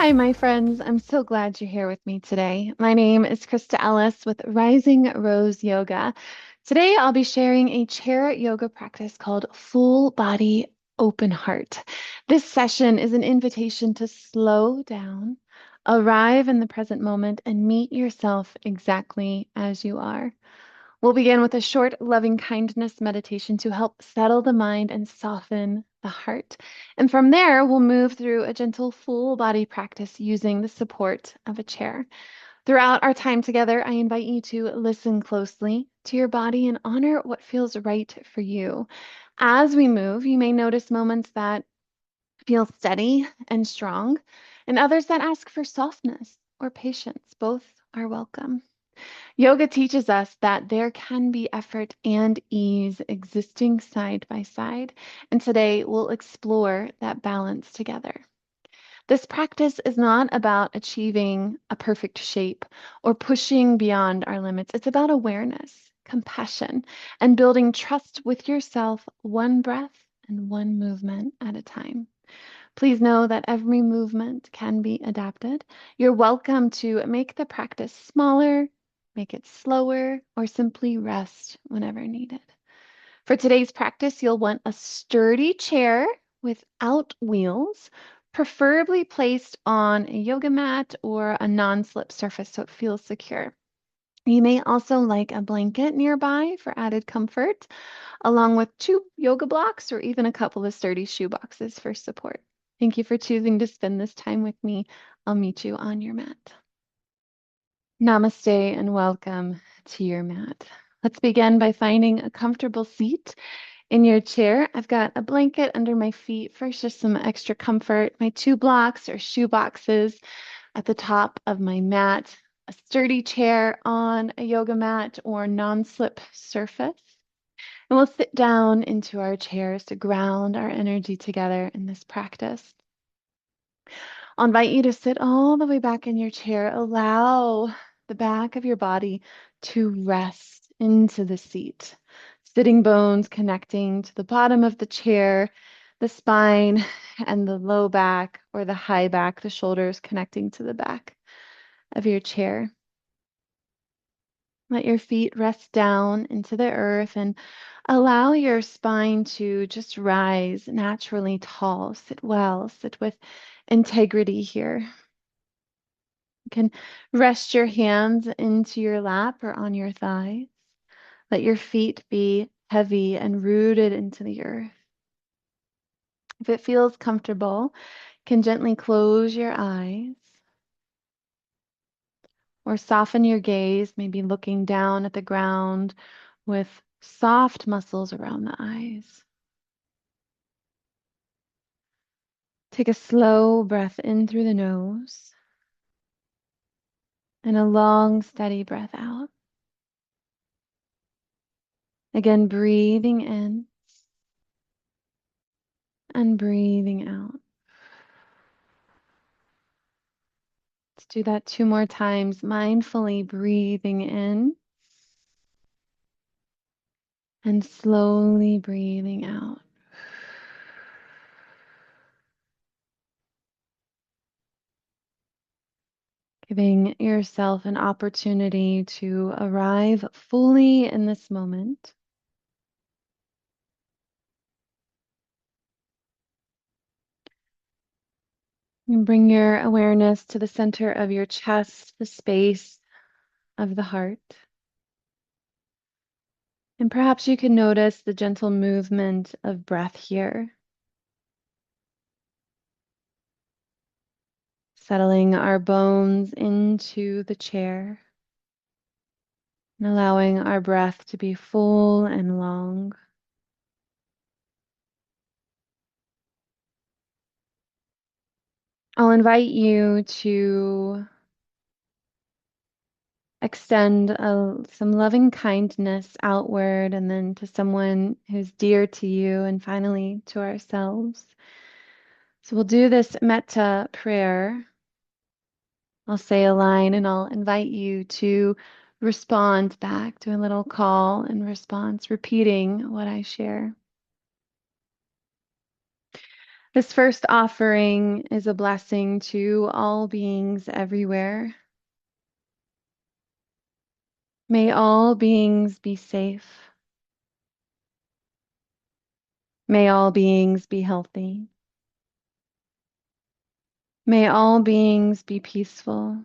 Hi, my friends. I'm so glad you're here with me today. My name is Crista Ellis with Rising Rose Yoga. Today, I'll be sharing a chair yoga practice called Full Body Open Heart. This session is an invitation to slow down, arrive in the present moment, and meet yourself exactly as you are. We'll begin with a short loving kindness meditation to help settle the mind and soften the heart. And from there, we'll move through a gentle full body practice using the support of a chair. Throughout our time together, I invite you to listen closely to your body and honor what feels right for you. As we move, you may notice moments that feel steady and strong, and others that ask for softness or patience. Both are welcome. Yoga teaches us that there can be effort and ease existing side by side, and today we'll explore that balance together. This practice is not about achieving a perfect shape or pushing beyond our limits. It's about awareness, compassion, and building trust with yourself one breath and one movement at a time. Please know that every movement can be adapted. You're welcome to make the practice smaller, make it slower, or simply rest whenever needed. For today's practice, you'll want a sturdy chair without wheels, preferably placed on a yoga mat or a non-slip surface so it feels secure. You may also like a blanket nearby for added comfort, along with two yoga blocks or even a couple of sturdy shoe boxes for support. Thank you for choosing to spend this time with me. I'll meet you on your mat. Namaste and welcome to your mat. Let's begin by finding a comfortable seat in your chair. I've got a blanket under my feet for just some extra comfort. My two blocks or shoe boxes at the top of my mat, a sturdy chair on a yoga mat or non-slip surface. And we'll sit down into our chairs to ground our energy together in this practice. I'll invite you to sit all the way back in your chair. Allow the back of your body to rest into the seat. Sitting bones connecting to the bottom of the chair, the spine and the low back or the high back, the shoulders connecting to the back of your chair. Let your feet rest down into the earth and allow your spine to just rise naturally tall. Sit well, sit with integrity here. You can rest your hands into your lap or on your thighs. Let your feet be heavy and rooted into the earth. If it feels comfortable, you can gently close your eyes or soften your gaze, maybe looking down at the ground with soft muscles around the eyes. Take a slow breath in through the nose and a long, steady breath out. Again, breathing in and breathing out. Let's do that two more times, mindfully breathing in and slowly breathing out. Giving yourself an opportunity to arrive fully in this moment. And bring your awareness to the center of your chest, the space of the heart. And perhaps you can notice the gentle movement of breath here. Settling our bones into the chair and allowing our breath to be full and long. I'll invite you to extend some loving kindness outward and then to someone who's dear to you and finally to ourselves. So we'll do this Metta prayer. I'll say a line and I'll invite you to respond back, do a little call and response, repeating what I share. This first offering is a blessing to all beings everywhere. May all beings be safe. May all beings be healthy. May all beings be peaceful.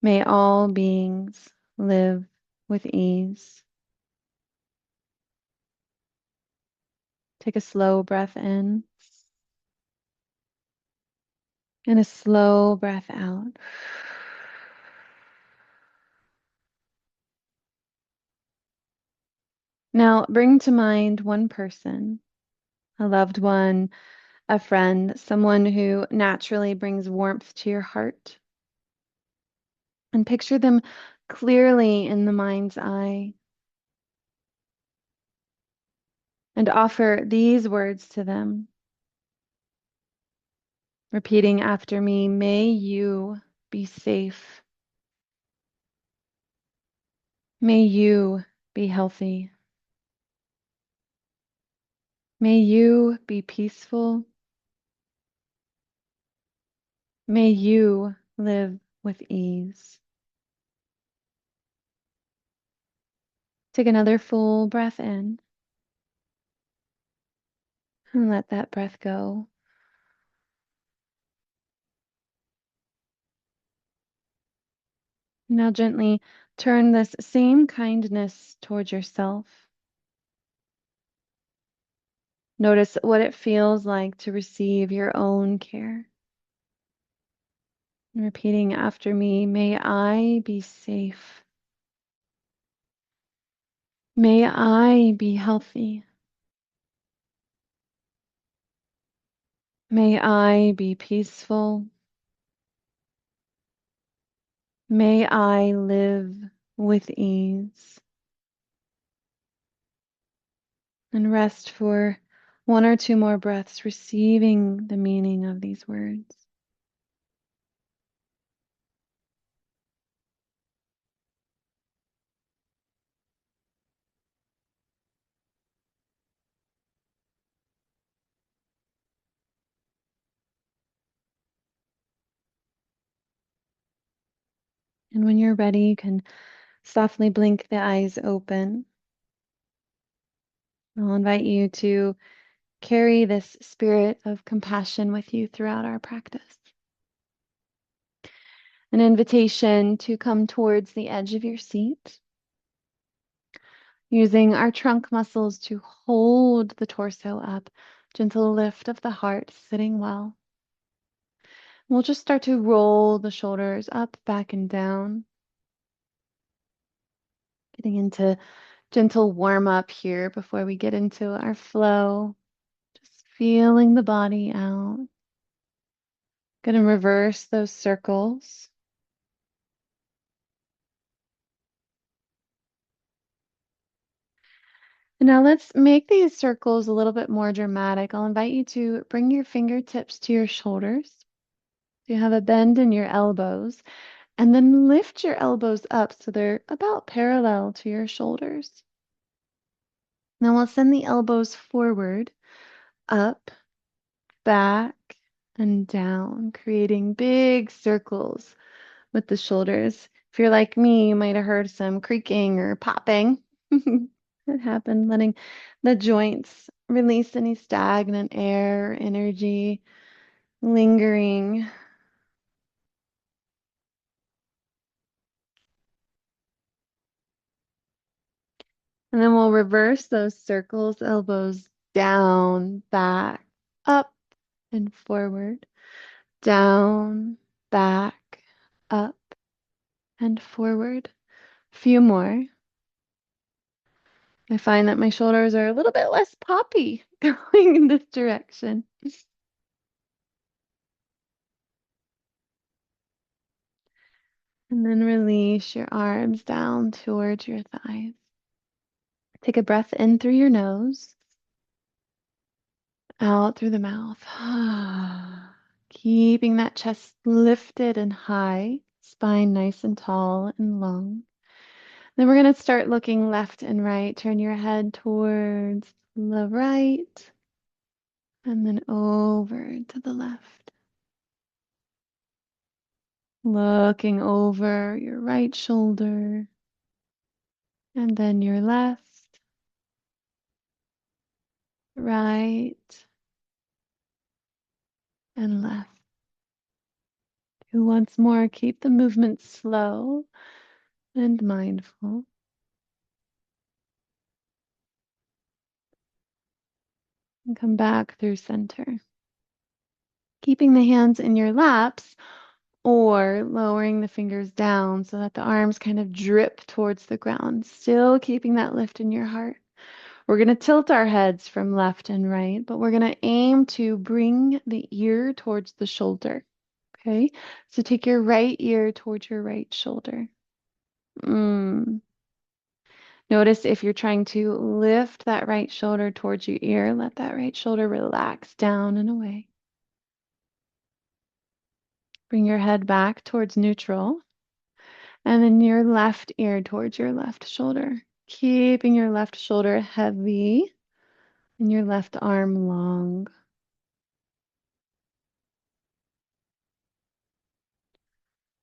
May all beings live with ease. Take a slow breath in and a slow breath out. Now bring to mind one person, a loved one, a friend, someone who naturally brings warmth to your heart. And picture them clearly in the mind's eye. And offer these words to them, repeating after me, may you be safe. May you be healthy. May you be peaceful. May you live with ease. Take another full breath in and let that breath go. Now gently turn this same kindness towards yourself. Notice what it feels like to receive your own care. And repeating after me, may I be safe. May I be healthy. May I be peaceful. May I live with ease. And rest for one or two more breaths, receiving the meaning of these words. And when you're ready, you can softly blink the eyes open. I'll invite you to carry this spirit of compassion with you throughout our practice. An invitation to come towards the edge of your seat, using our trunk muscles to hold the torso up, gentle lift of the heart, sitting well. We'll just start to roll the shoulders up, back, and down, getting into gentle warm up here before we get into our flow. Just feeling the body out. Gonna reverse those circles. And now let's make these circles a little bit more dramatic. I'll invite you to bring your fingertips to your shoulders. You have a bend in your elbows, and then lift your elbows up so they're about parallel to your shoulders. Now we'll send the elbows forward, up, back, and down, creating big circles with the shoulders. If you're like me, you might have heard some creaking or popping. That happened, letting the joints release any stagnant air, energy, lingering. And then we'll reverse those circles, elbows down, back, up, and forward, down, back, up, and forward. A few more. I find that my shoulders are a little bit less poppy going in this direction. And then release your arms down towards your thighs. Take a breath in through your nose, out through the mouth. Keeping that chest lifted and high, spine nice and tall and long. Then we're going to start looking left and right. Turn your head towards the right and then over to the left. Looking over your right shoulder and then your left, right, and left. Do once more, keep the movement slow and mindful. And come back through center. Keeping the hands in your laps or lowering the fingers down so that the arms kind of drip towards the ground, still keeping that lift in your heart. We're going to tilt our heads from left and right, but we're going to aim to bring the ear towards the shoulder. Okay, so take your right ear towards your right shoulder. Notice if you're trying to lift that right shoulder towards your ear, let that right shoulder relax down and away. Bring your head back towards neutral. And then your left ear towards your left shoulder. Keeping your left shoulder heavy and your left arm long.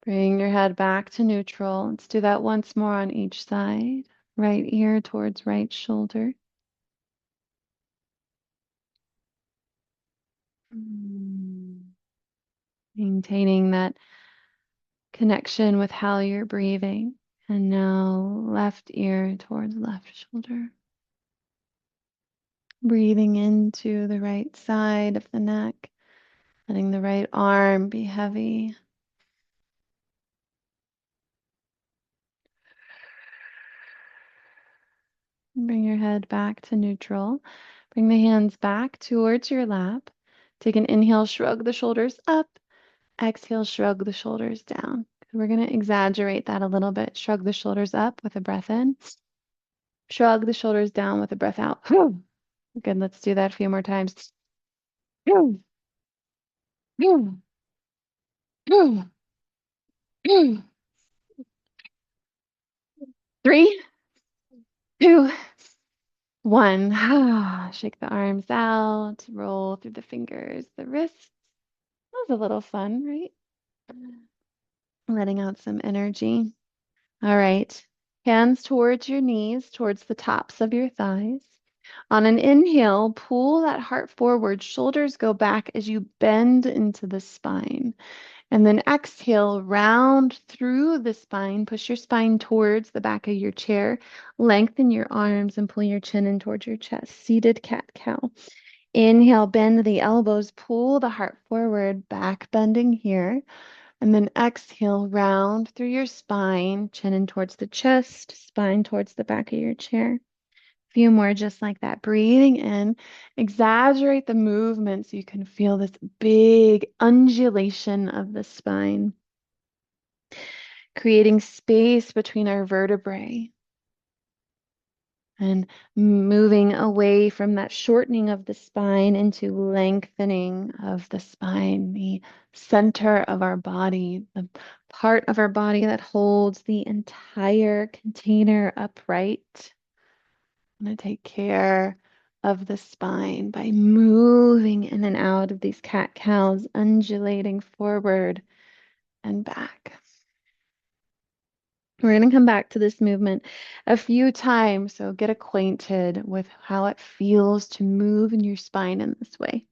Bring your head back to neutral. Let's do that once more on each side. Right ear towards right shoulder. Maintaining that connection with how you're breathing. And now left ear towards left shoulder. Breathing into the right side of the neck, letting the right arm be heavy. Bring your head back to neutral. Bring the hands back towards your lap. Take an inhale, shrug the shoulders up. Exhale, shrug the shoulders down. We're going to exaggerate that a little bit. Shrug the shoulders up with a breath in. Shrug the shoulders down with a breath out. Good, let's do that a few more times. 3, 2, 1. Shake the arms out. Roll through the fingers, the wrists. That was a little fun, right? Letting out some energy. All right. Hands towards your knees, towards the tops of your thighs. On an inhale, pull that heart forward. Shoulders go back as you bend into the spine. And then exhale, round through the spine. Push your spine towards the back of your chair. Lengthen your arms and pull your chin in towards your chest. Seated cat-cow. Inhale, bend the elbows. Pull the heart forward, back bending here. And then exhale, round through your spine, chin in towards the chest, spine towards the back of your chair. A few more just like that. Breathing in, exaggerate the movement so you can feel this big undulation of the spine, creating space between our vertebrae. And moving away from that shortening of the spine into lengthening of the spine, the center of our body, the part of our body that holds the entire container upright. I'm going to take care of the spine by moving in and out of these cat-cows, undulating forward and back. We're going to come back to this movement a few times, so get acquainted with how it feels to move in your spine in this way.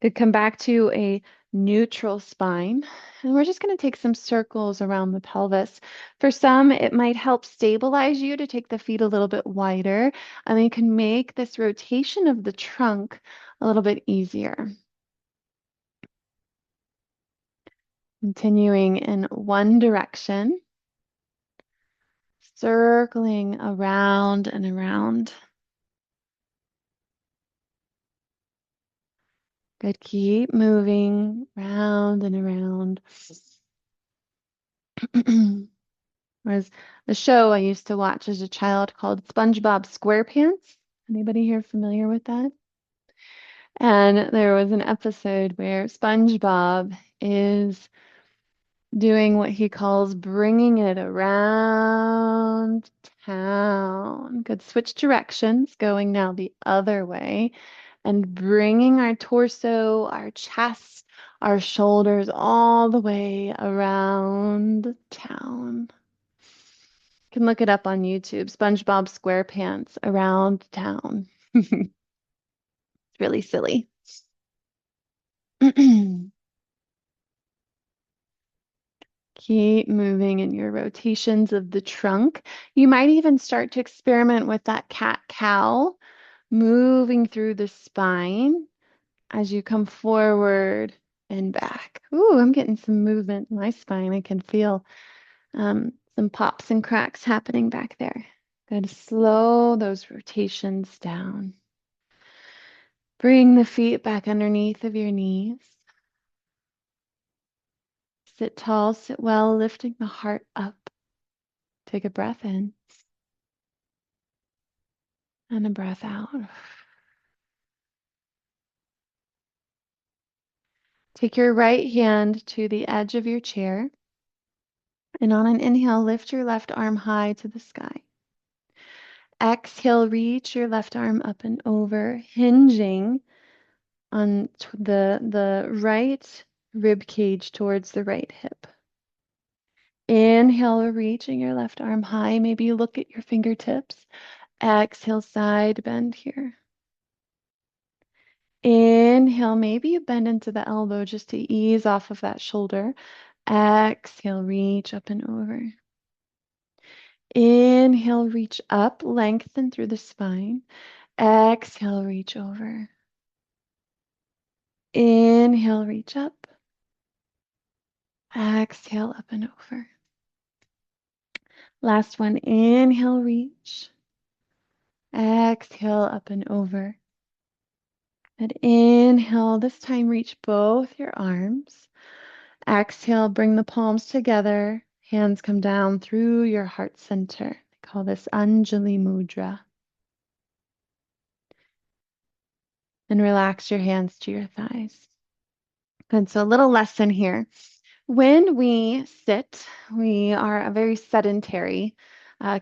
Could come back to a neutral spine, and we're just going to take some circles around the pelvis. For some, it might help stabilize you to take the feet a little bit wider, and then you can make this rotation of the trunk a little bit easier. Continuing in one direction. Circling around and around. Good. Keep moving round and around. There's a show I used to watch as a child called SpongeBob SquarePants. Anybody here familiar with that? And there was an episode where SpongeBob is doing what he calls bringing it around town. Good. Switch directions, going now the other way. and bringing our torso, our chest, our shoulders all the way around town. You can look it up on YouTube, SpongeBob SquarePants around town. It's really silly. Keep moving in your rotations of the trunk. You might even start to experiment with that cat-cow, moving through the spine as you come forward and back. Ooh, I'm getting some movement in my spine. I can feel some pops and cracks happening back there. Good. Slow those rotations down. Bring the feet back underneath of your knees. Sit tall, sit well, lifting the heart up. Take a breath in and a breath out. Take your right hand to the edge of your chair, and on an inhale, lift your left arm high to the sky. Exhale, reach your left arm up and over, hinging on the right rib cage towards the right hip. Inhale, reaching your left arm high. Maybe you look at your fingertips. Exhale, side bend here. Inhale, maybe you bend into the elbow just to ease off of that shoulder. Exhale, reach up and over. Inhale, reach up, lengthen through the spine. Exhale, reach over. Inhale, reach up. Exhale, up and over. Last one, inhale, reach. Exhale, up and over. And inhale, this time reach both your arms. Exhale, bring the palms together. Hands come down through your heart center. They call this Anjali Mudra. And relax your hands to your thighs. Good, so a little lesson here. When we sit, we are a very sedentary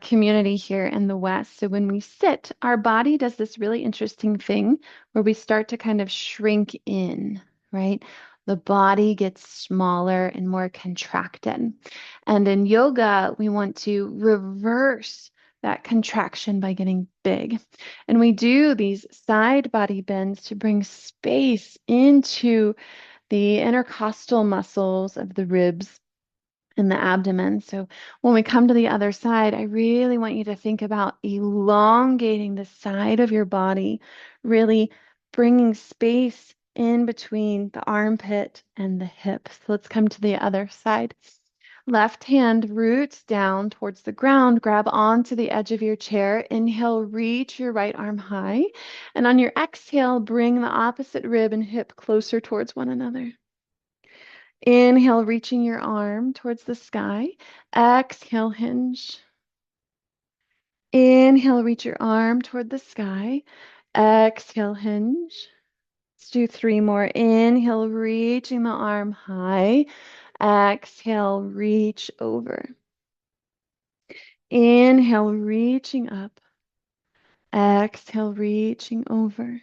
community here in the West. So when we sit, our body does this really interesting thing where we start to kind of shrink in, right? The body gets smaller and more contracted. And in yoga, we want to reverse that contraction by getting big. And we do these side body bends to bring space into the intercostal muscles of the ribs and the abdomen. So when we come to the other side, I really want you to think about elongating the side of your body, really bringing space in between the armpit and the hip. So let's come to the other side. Left hand roots down towards the ground. Grab onto the edge of your chair. Inhale, reach your right arm high. And on your exhale, bring the opposite rib and hip closer towards one another. Inhale, reaching your arm towards the sky. Exhale, hinge. Inhale, reach your arm toward the sky. Exhale, hinge. Let's do 3 more. Inhale, reaching the arm high. Exhale, reach over. Inhale, reaching up. Exhale, reaching over.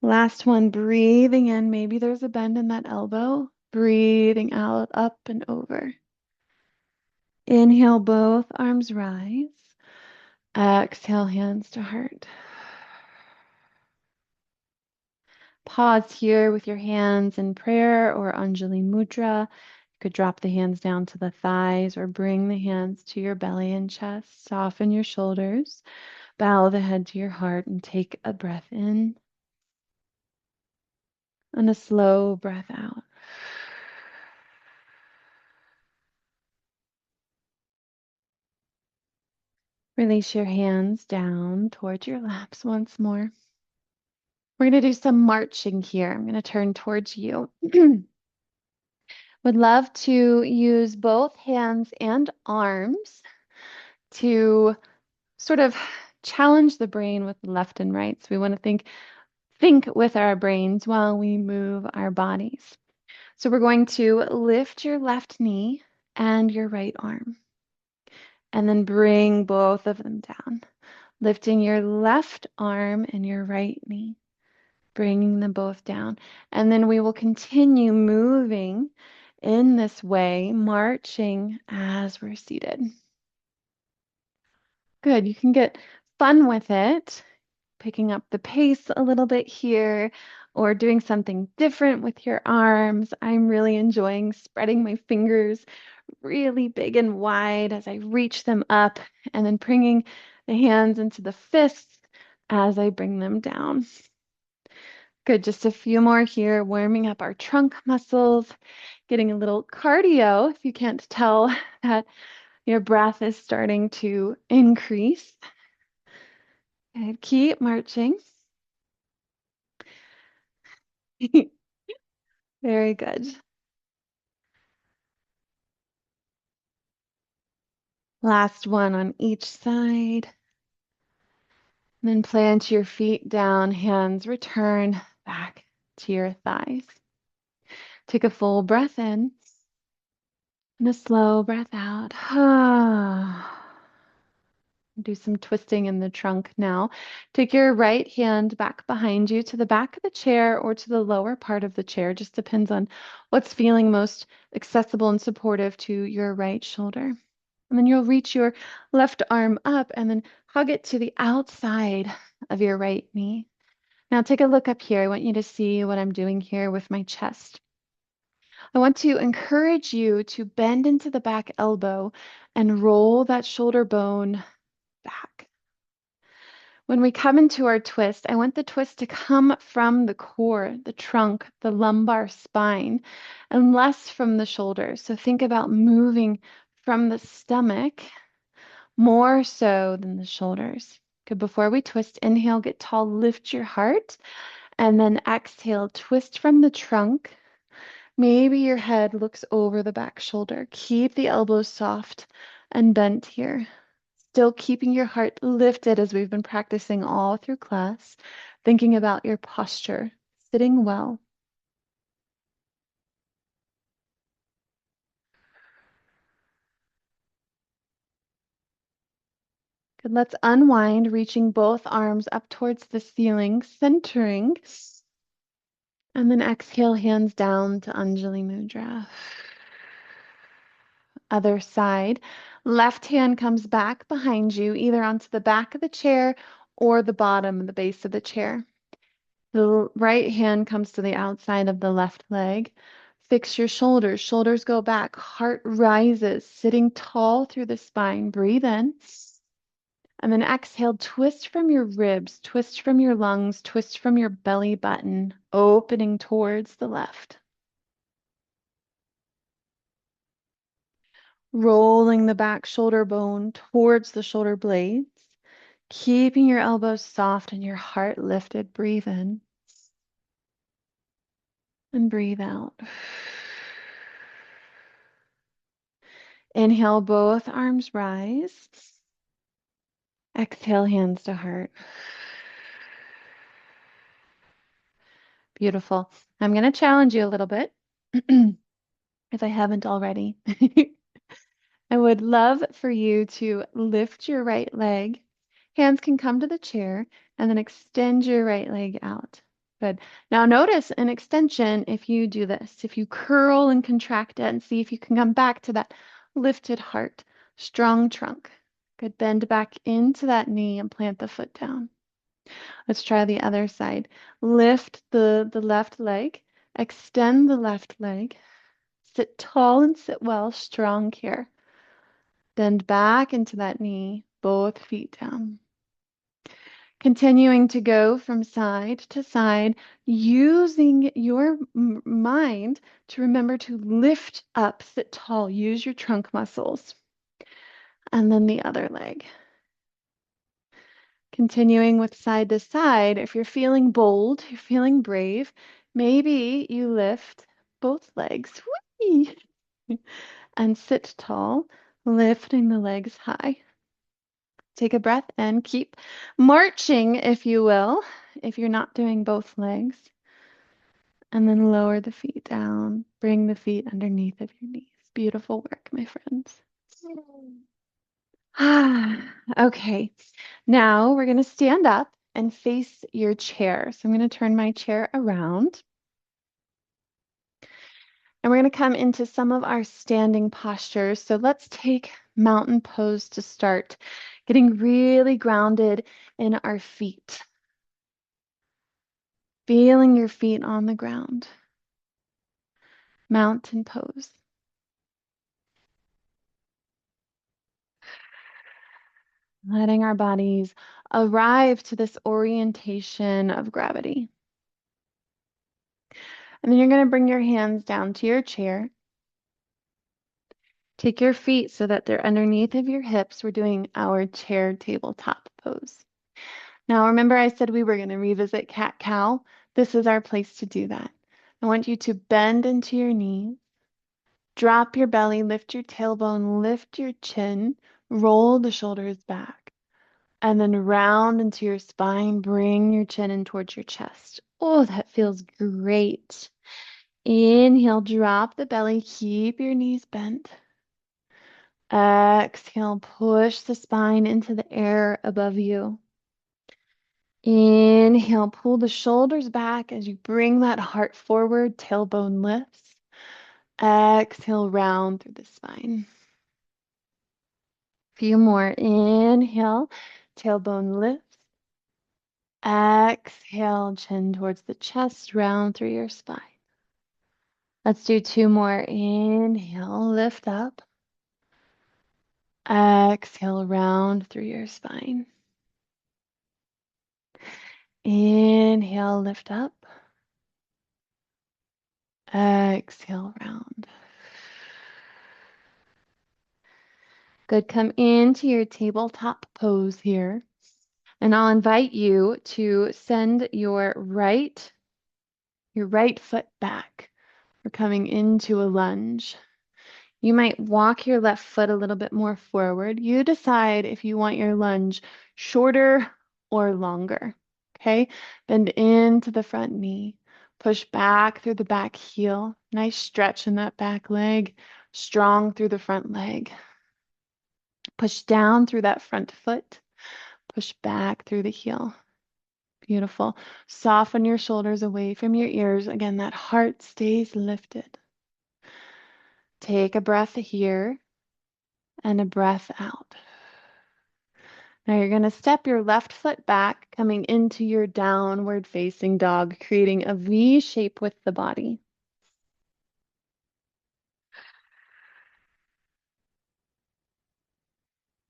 Last one, breathing in. Maybe there's a bend in that elbow. Breathing out, up and over. Inhale, both arms rise. Exhale, hands to heart. Pause here with your hands in prayer or Anjali Mudra. You could drop the hands down to the thighs or bring the hands to your belly and chest. Soften your shoulders. Bow the head to your heart and take a breath in and a slow breath out. Release your hands down towards your laps once more. We're going to do some marching here. I'm going to turn towards you. Would love to use both hands and arms to sort of challenge the brain with left and right. So we want to think with our brains while we move our bodies. So we're going to lift your left knee and your right arm, and then bring both of them down, lifting your left arm and your right knee. bringing them both down. And then we will continue moving in this way, marching as we're seated. Good. You can get fun with it, picking up the pace a little bit here or doing something different with your arms. I'm really enjoying spreading my fingers really big and wide as I reach them up and then bringing the hands into the fists as I bring them down. Good, just a few more here, warming up our trunk muscles, getting a little cardio if you can't tell that your breath is starting to increase. And keep marching. Very good. Last one on each side. And then plant your feet down, hands return back to your thighs. Take a full breath in and a slow breath out. Do some twisting in the trunk now. Take your right hand back behind you to the back of the chair or to the lower part of the chair. Just depends on what's feeling most accessible and supportive to your right shoulder. And then you'll reach your left arm up and then hug it to the outside of your right knee. Now take a look up here. I want you to see what I'm doing here with my chest. I want to encourage you to bend into the back elbow and roll that shoulder bone back. When we come into our twist, I want the twist to come from the core, the trunk, the lumbar spine, and less from the shoulders. So think about moving from the stomach more so than the shoulders. Good. Before we twist, inhale, get tall, lift your heart, and then exhale, twist from the trunk. Maybe your head looks over the back shoulder. Keep the elbows soft and bent here. Still keeping your heart lifted as we've been practicing all through class, thinking about your posture, sitting well. Good. Let's unwind, reaching both arms up towards the ceiling, centering. And then exhale, hands down to Anjali Mudra. Other side. Left hand comes back behind you, either onto the back of the chair or the bottom, the base of the chair. The right hand comes to the outside of the left leg. Fix your shoulders. Shoulders go back. Heart rises, sitting tall through the spine. Breathe in. And then exhale, twist from your ribs, twist from your lungs, twist from your belly button, opening towards the left. Rolling the back shoulder bone towards the shoulder blades, keeping your elbows soft and your heart lifted. Breathe in and breathe out. Inhale, both arms rise. Exhale, hands to heart. Beautiful. I'm going to challenge you a little bit, if I haven't already. I would love for you to lift your right leg. Hands can come to the chair and then extend your right leg out. Good. Now notice an extension if you do this. If you curl and contract it and see if you can come back to that lifted heart, strong trunk. Good. Bend back into that knee and plant the foot down. Let's try the other side. Lift the left leg, extend the left leg, sit tall and sit well, strong here. Bend back into that knee, both feet down. Continuing to go from side to side, using your mind to remember to lift up, sit tall, use your trunk muscles. And then the other leg. Continuing with side to side, if you're feeling bold, you're feeling brave, maybe you lift both legs. Whee! And sit tall, lifting the legs high. Take a breath and keep marching, if you will, if you're not doing both legs. And then lower the feet down. Bring the feet underneath of your knees. Beautiful work, my friends. Okay, now we're going to stand up and face your chair. So I'm going to turn my chair around. And we're going to come into some of our standing postures. So let's take mountain pose to start, getting really grounded in our feet. Feeling your feet on the ground. Mountain pose. Letting our bodies arrive to this orientation of gravity. And then you're going to bring your hands down to your chair. Take your feet so that they're underneath of your hips. We're doing our chair tabletop pose. Now, remember I said we were going to revisit cat-cow? This is our place to do that. I want you to bend into your knees, drop your belly, lift your tailbone, lift your chin, roll the shoulders back, and then round into your spine, bring your chin in towards your chest. Oh, that feels great. Inhale, drop the belly, keep your knees bent. Exhale, push the spine into the air above you. Inhale, pull the shoulders back as you bring that heart forward, tailbone lifts. Exhale, round through the spine. Few more. Inhale, tailbone lifts. Exhale, chin towards the chest, round through your spine. Let's do two more. Inhale, lift up. Exhale, round through your spine. Inhale, lift up. Exhale, round. Good. Come into your tabletop pose here. And I'll invite you to send your right foot back. We're coming into a lunge. You might walk your left foot a little bit more forward. You decide if you want your lunge shorter or longer. Okay? Bend into the front knee. Push back through the back heel. Nice stretch in that back leg. Strong through the front leg. Push down through that front foot. Push back through the heel. Beautiful. Soften your shoulders away from your ears. Again, that heart stays lifted. Take a breath here and a breath out. Now you're going to step your left foot back, coming into your downward facing dog, creating a V shape with the body.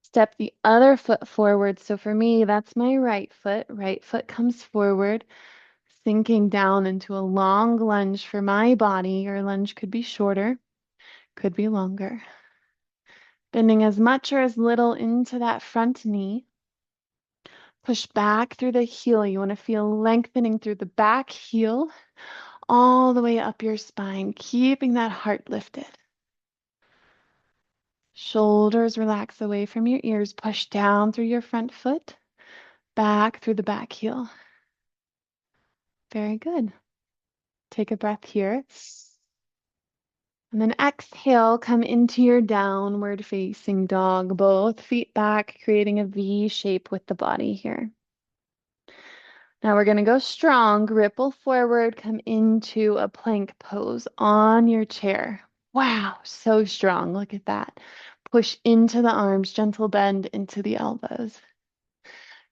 Step the other foot forward. So for me, that's my right foot. Right foot comes forward, sinking down into a long lunge for my body. Your lunge could be shorter, could be longer. Bending as much or as little into that front knee. Push back through the heel. You want to feel lengthening through the back heel all the way up your spine, keeping that heart lifted. Shoulders relax away from your ears. Push down through your front foot, back through the back heel. Very good. Take a breath here. And then exhale, come into your downward facing dog, both feet back, creating a V shape with the body here. Now we're going to go strong, ripple forward, come into a plank pose on your chair. Wow, so strong. Look at that. Push into the arms, gentle bend into the elbows.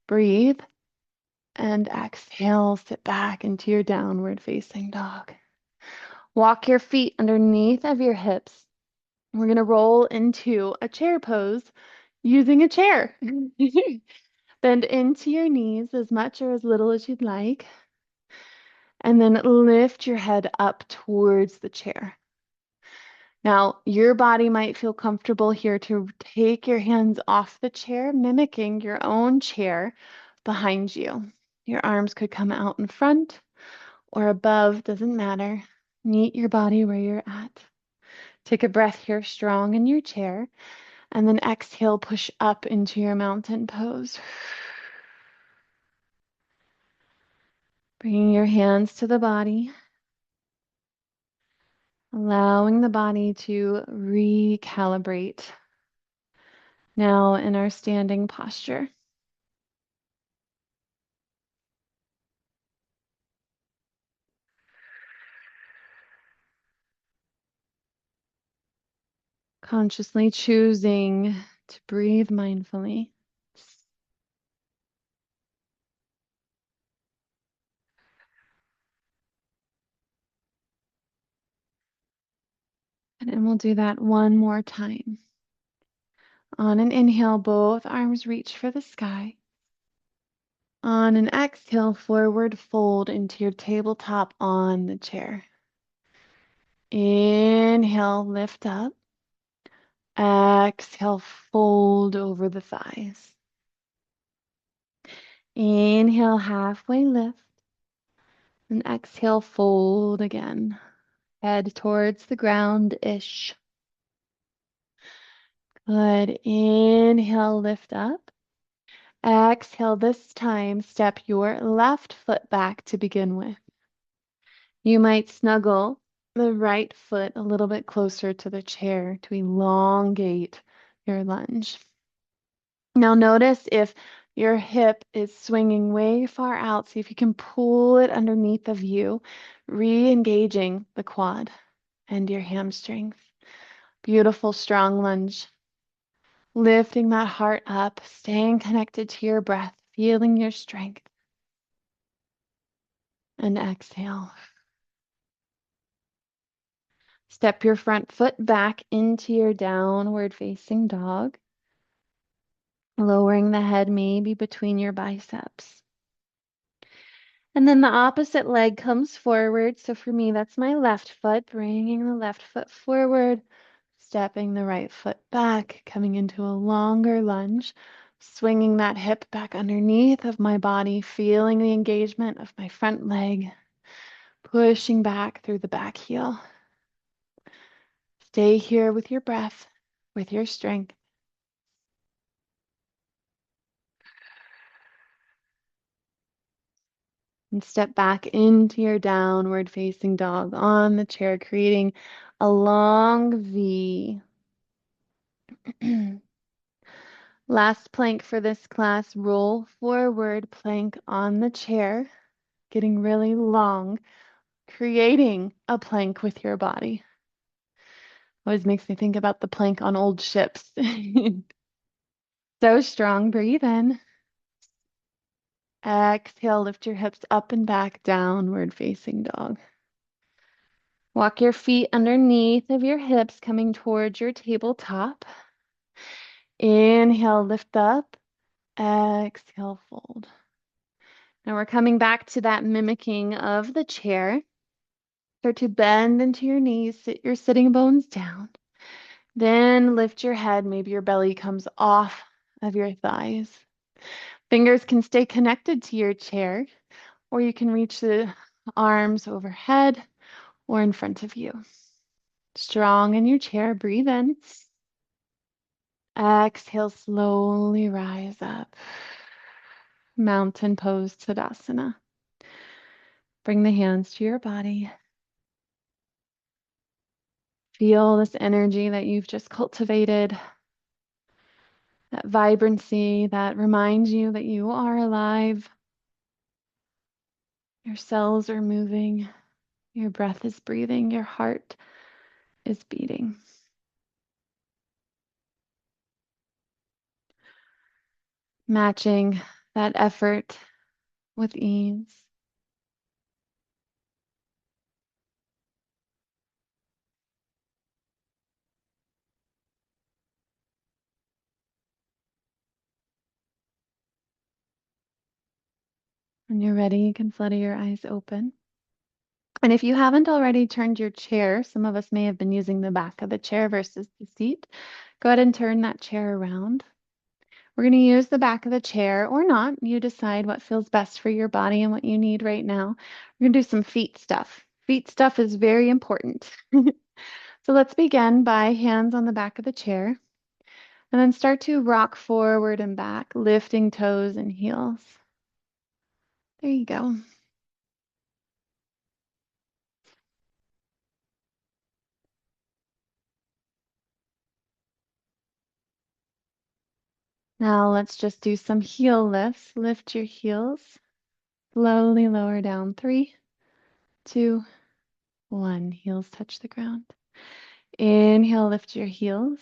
Breathe and exhale, sit back into your downward facing dog. Walk your feet underneath of your hips. We're going to roll into a chair pose using a chair. Bend into your knees as much or as little as you'd like. And then lift your head up towards the chair. Now, your body might feel comfortable here to take your hands off the chair, mimicking your own chair behind you. Your arms could come out in front or above, doesn't matter. Meet your body where you're at. Take a breath here, strong in your chair, and then exhale, push up into your mountain pose. Bringing your hands to the body. Allowing the body to recalibrate. Now in our standing posture. Consciously choosing to breathe mindfully. And then we'll do that one more time. On an inhale, both arms reach for the sky. On an exhale, forward fold into your tabletop on the chair. Inhale, lift up. Exhale, fold over the thighs. Inhale, halfway lift. And exhale, fold again. Head towards the ground-ish. Good. Inhale, lift up. Exhale, this time, step your left foot back to begin with. You might snuggle the right foot a little bit closer to the chair to elongate your lunge. Now notice if your hip is swinging way far out. See if you can pull it underneath of you, re-engaging the quad and your hamstrings. Beautiful, strong lunge. Lifting that heart up, staying connected to your breath, feeling your strength. And exhale. Step your front foot back into your downward facing dog. Lowering the head maybe between your biceps. And then the opposite leg comes forward. So for me, that's my left foot, bringing the left foot forward, stepping the right foot back, coming into a longer lunge, swinging that hip back underneath of my body, feeling the engagement of my front leg, pushing back through the back heel. Stay here with your breath, with your strength. And step back into your downward facing dog on the chair, creating a long V. Last plank for this class, roll forward plank on the chair, getting really long, creating a plank with your body. Always makes me think about the plank on old ships. So strong, breathe in. Exhale, lift your hips up and back, downward facing dog. Walk your feet underneath of your hips, coming towards your tabletop. Inhale, lift up. Exhale, fold. Now we're coming back to that mimicking of the chair. Start to bend into your knees, sit your sitting bones down. Then lift your head. Maybe your belly comes off of your thighs. Fingers can stay connected to your chair, or you can reach the arms overhead or in front of you. Strong in your chair, breathe in. Exhale, slowly rise up. Mountain pose, Tadasana. Bring the hands to your body. Feel this energy that you've just cultivated, that vibrancy that reminds you that you are alive. Your cells are moving, your breath is breathing, your heart is beating. Matching that effort with ease. When you're ready, you can flutter your eyes open. And if you haven't already turned your chair, some of us may have been using the back of the chair versus the seat. Go ahead and turn that chair around. We're going to use the back of the chair or not. You decide what feels best for your body and what you need right now. We're going to do some feet stuff. Feet stuff is very important. So let's begin by hands on the back of the chair. And then start to rock forward and back, lifting toes and heels. There you go. Now let's just do some heel lifts. Lift your heels. Slowly lower down. 3, 2, 1. Heels touch the ground. Inhale, lift your heels.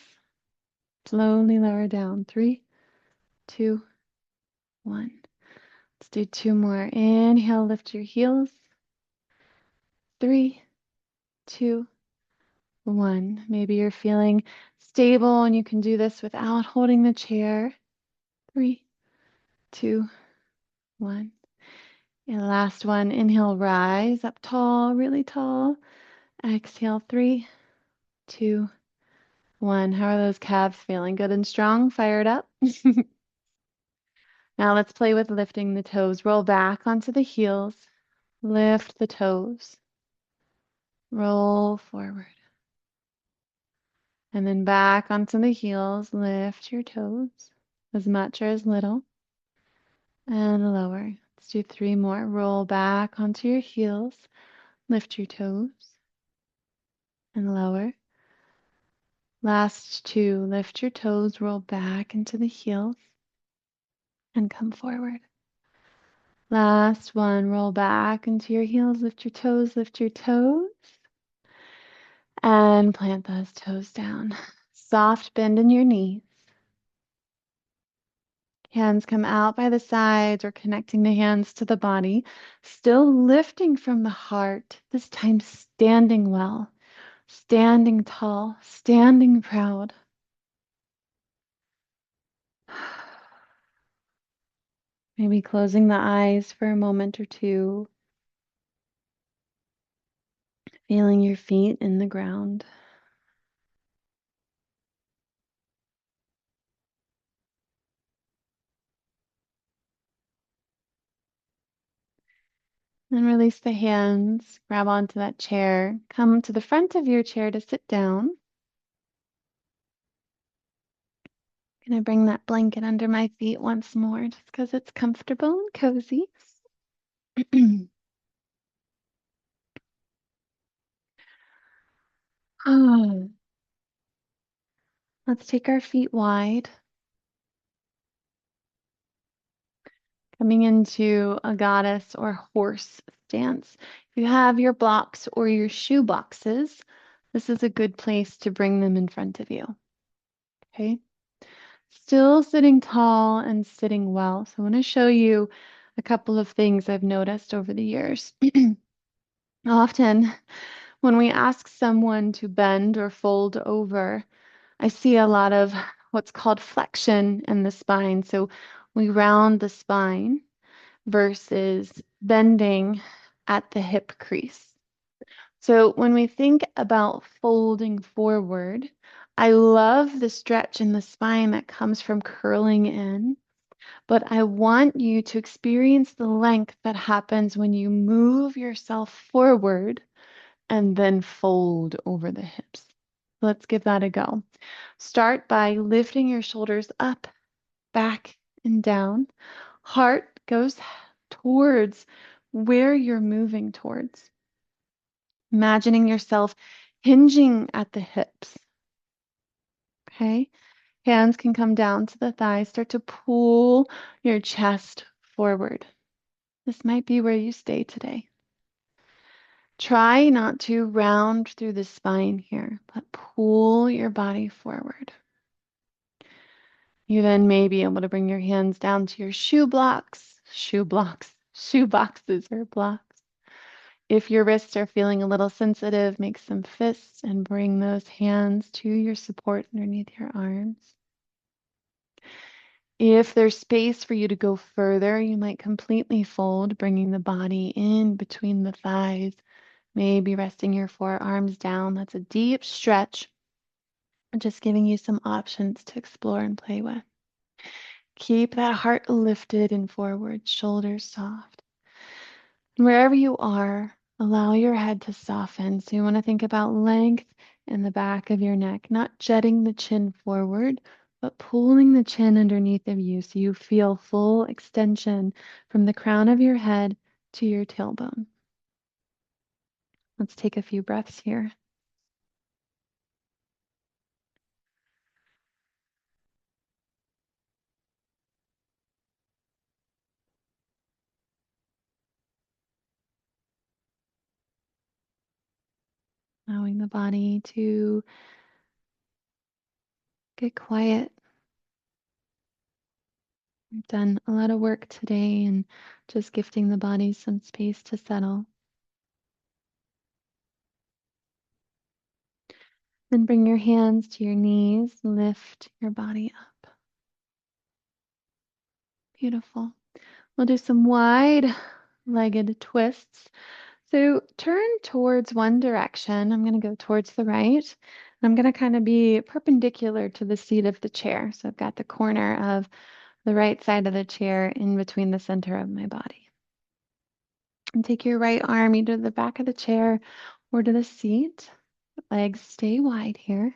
Slowly lower down. 3, 2, 1. Let's do 2 more. Inhale, lift your heels. 3, 2, 1. Maybe you're feeling stable and you can do this without holding the chair. 3, 2, 1. And last one. Inhale, rise up tall, really tall. Exhale, 3, 2, 1. How are those calves feeling? Good and strong? Fired up? Now let's play with lifting the toes. Roll back onto the heels. Lift the toes. Roll forward. And then back onto the heels. Lift your toes as much or as little. And lower. Let's do 3 more. Roll back onto your heels. Lift your toes. And lower. Last 2. Lift your toes. Roll back into the heels. And come forward. Last 1. Roll back into your heels. Lift your toes. Lift your toes. And plant those toes down. Soft bend in your knees. Hands come out by the sides or connecting the hands to the body. Still lifting from the heart. This time standing well. Standing tall. Standing proud. Maybe closing the eyes for a moment or two. Feeling your feet in the ground. Then release the hands, grab onto that chair, come to the front of your chair to sit down. Gonna bring that blanket under my feet once more just because it's comfortable and cozy. Ah, let's take our feet wide, coming into a goddess or horse stance. If you have your blocks or your shoe boxes, this is a good place to bring them in front of you. Okay? Still sitting tall and sitting well. So I want to show you a couple of things I've noticed over the years. Often, when we ask someone to bend or fold over, I see a lot of what's called flexion in the spine. So we round the spine versus bending at the hip crease. So when we think about folding forward, I love the stretch in the spine that comes from curling in, but I want you to experience the length that happens when you move yourself forward and then fold over the hips. Let's give that a go. Start by lifting your shoulders up, back, and down. Heart goes towards where you're moving towards. Imagining yourself hinging at the hips. Okay? Hands can come down to the thighs. Start to pull your chest forward. This might be where you stay today. Try not to round through the spine here, but pull your body forward. You then may be able to bring your hands down to your shoe boxes or blocks. If your wrists are feeling a little sensitive, make some fists and bring those hands to your support underneath your arms. If there's space for you to go further, you might completely fold, bringing the body in between the thighs. Maybe resting your forearms down. That's a deep stretch. Just giving you some options to explore and play with. Keep that heart lifted and forward, shoulders soft. Wherever you are, allow your head to soften. So you want to think about length in the back of your neck, not jutting the chin forward, but pulling the chin underneath of you so you feel full extension from the crown of your head to your tailbone. Let's take a few breaths here. allowing the body to get quiet. We've done a lot of work today and just gifting the body some space to settle. Then bring your hands to your knees, lift your body up. Beautiful. We'll do some wide-legged twists. So turn towards one direction. I'm going to go towards the right. I'm going to kind of be perpendicular to the seat of the chair. So I've got the corner of the right side of the chair in between the center of my body. And take your right arm either to the back of the chair or to the seat. Legs stay wide here.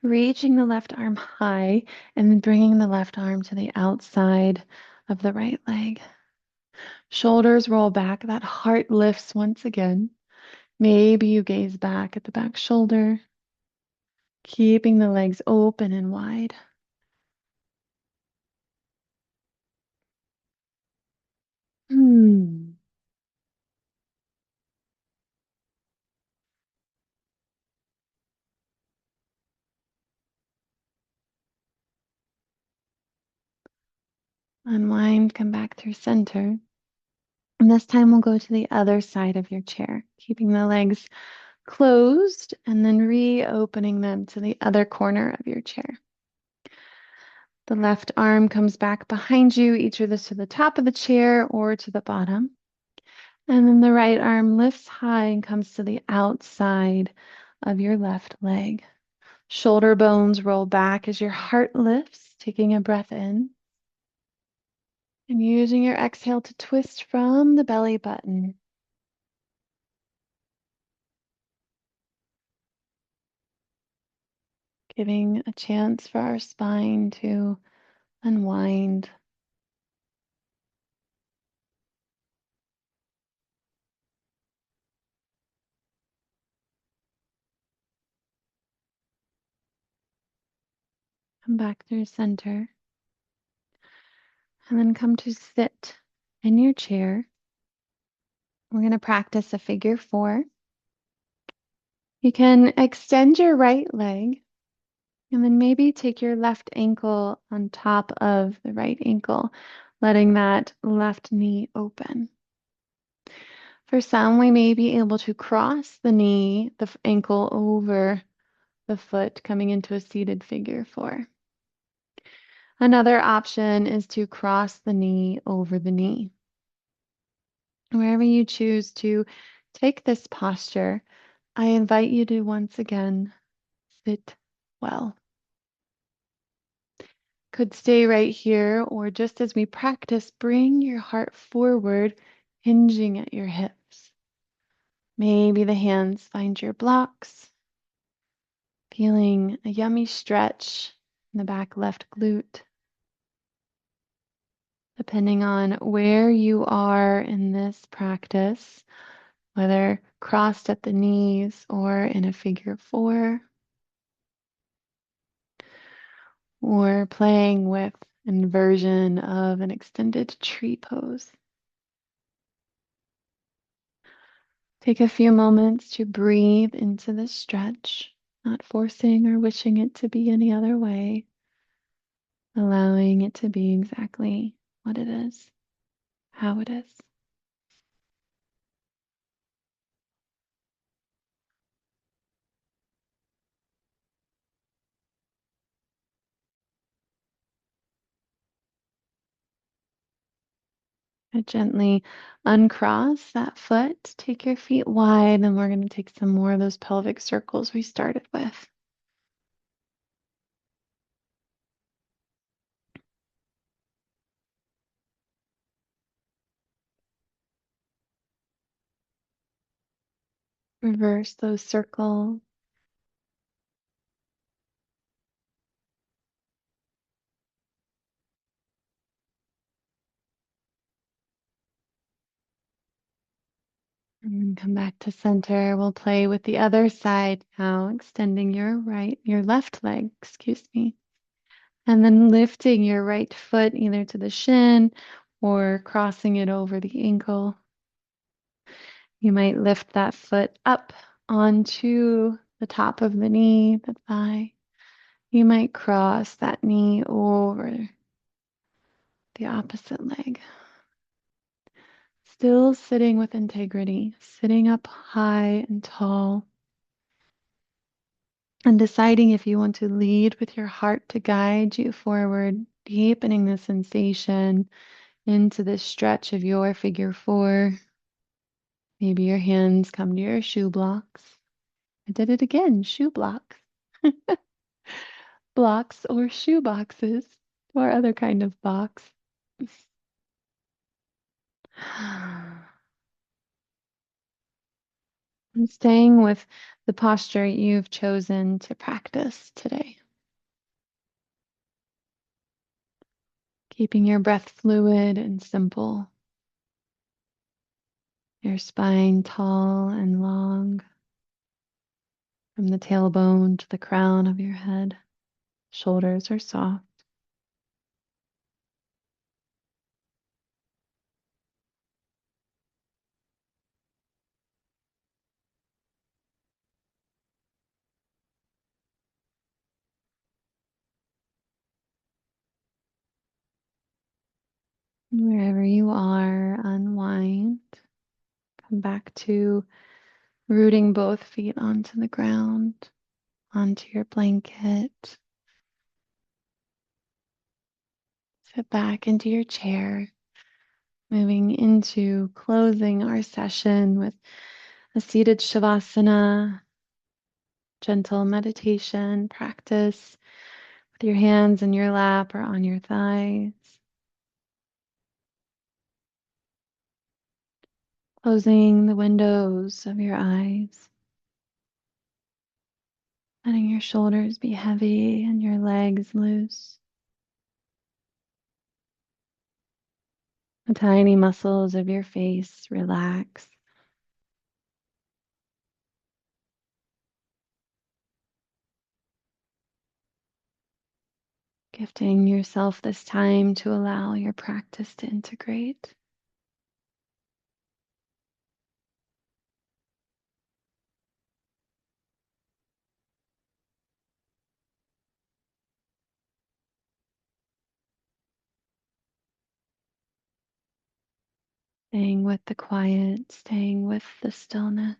Reaching the left arm high and then bringing the left arm to the outside of the right leg. Shoulders roll back. That heart lifts once again. Maybe you gaze back at the back shoulder, keeping the legs open and wide. Hmm. Unwind, come back through center. And this time we'll go to the other side of your chair, keeping the legs closed and then reopening them to the other corner of your chair. The left arm comes back behind you, either to the top of the chair or to the bottom. And then the right arm lifts high and comes to the outside of your left leg. Shoulder bones roll back as your heart lifts, taking a breath in. And using your exhale to twist from the belly button. Giving a chance for our spine to unwind. Come back through center. And then come to sit in your chair. We're going to practice a figure 4. You can extend your right leg and then maybe take your left ankle on top of the right ankle, letting that left knee open. For some, we may be able to cross the knee, the ankle over the foot, coming into a seated figure 4. Another option is to cross the knee over the knee. Wherever you choose to take this posture, I invite you to once again sit well. Could stay right here, or just as we practice, bring your heart forward, hinging at your hips. Maybe the hands find your blocks, feeling a yummy stretch in the back left glute. Depending on where you are in this practice, whether crossed at the knees or in a figure 4, or playing with an version of an extended tree pose. Take a few moments to breathe into this stretch, not forcing or wishing it to be any other way, allowing it to be exactly what it is, how it is. And gently uncross that foot, take your feet wide, and we're going to take some more of those pelvic circles we started with. Reverse those circles. And then come back to center. We'll play with the other side now, extending your left leg, excuse me. And then lifting your right foot either to the shin or crossing it over the ankle. You might lift that foot up onto the top of the knee, the thigh. You might cross that knee over the opposite leg. Still sitting with integrity, sitting up high and tall, and deciding if you want to lead with your heart to guide you forward, deepening the sensation into this stretch of your figure four. Maybe your hands come to your shoe blocks. I did it again, shoe blocks. Blocks or shoe boxes or other kind of box. And staying with the posture you've chosen to practice today. Keeping your breath fluid and simple. Your spine tall and long. From the tailbone to the crown of your head. Shoulders are soft. Wherever you are, unwind. Come back to rooting both feet onto the ground, onto your blanket. Sit back into your chair, moving into closing our session with a seated shavasana, gentle meditation practice with your hands in your lap or on your thighs. Closing the windows of your eyes. Letting your shoulders be heavy and your legs loose. The tiny muscles of your face relax. Gifting yourself this time to allow your practice to integrate. Staying with the quiet, staying with the stillness.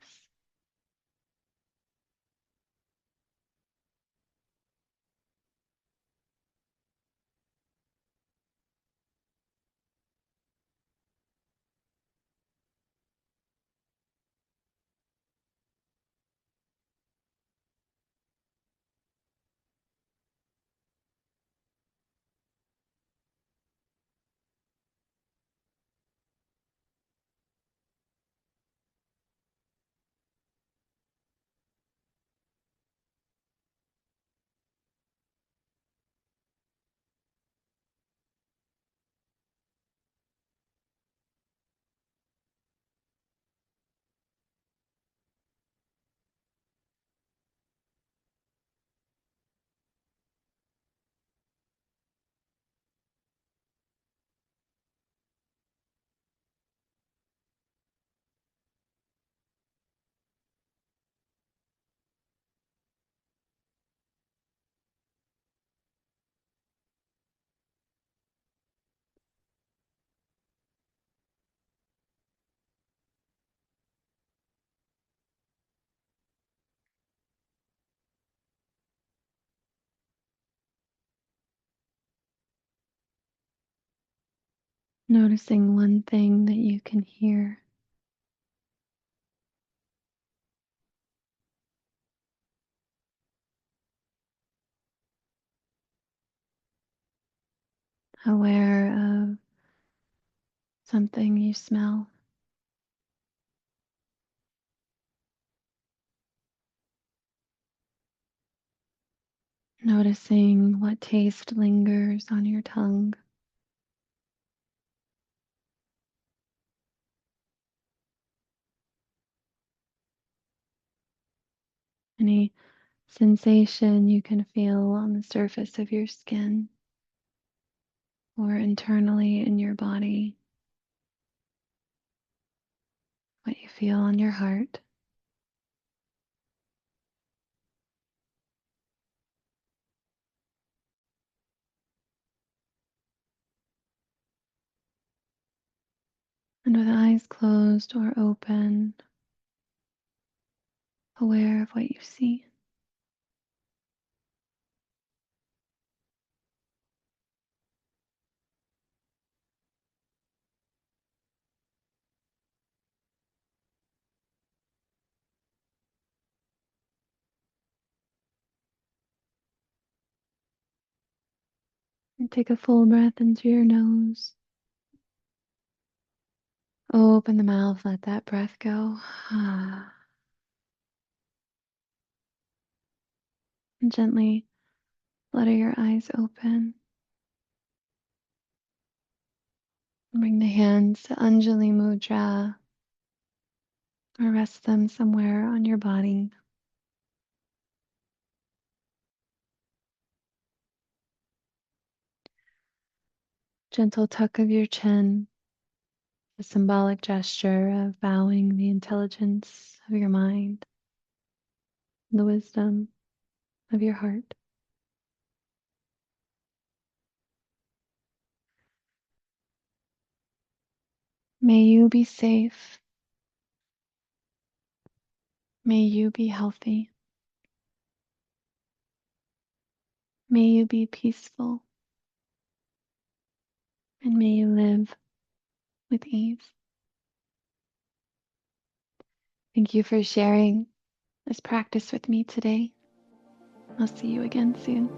Noticing one thing that you can hear. Aware of something you smell. Noticing what taste lingers on your tongue. Any sensation you can feel on the surface of your skin or internally in your body. What you feel on your heart. And with eyes closed or open, aware of what you see. And take a full breath into your nose. Open the mouth, let that breath go. And gently flutter your eyes open. Bring the hands to Anjali Mudra or rest them somewhere on your body. Gentle tuck of your chin, a symbolic gesture of bowing the intelligence of your mind, the wisdom of your heart. May you be safe. May you be healthy. May you be peaceful. And may you live with ease. Thank you for sharing this practice with me today. I'll see you again soon.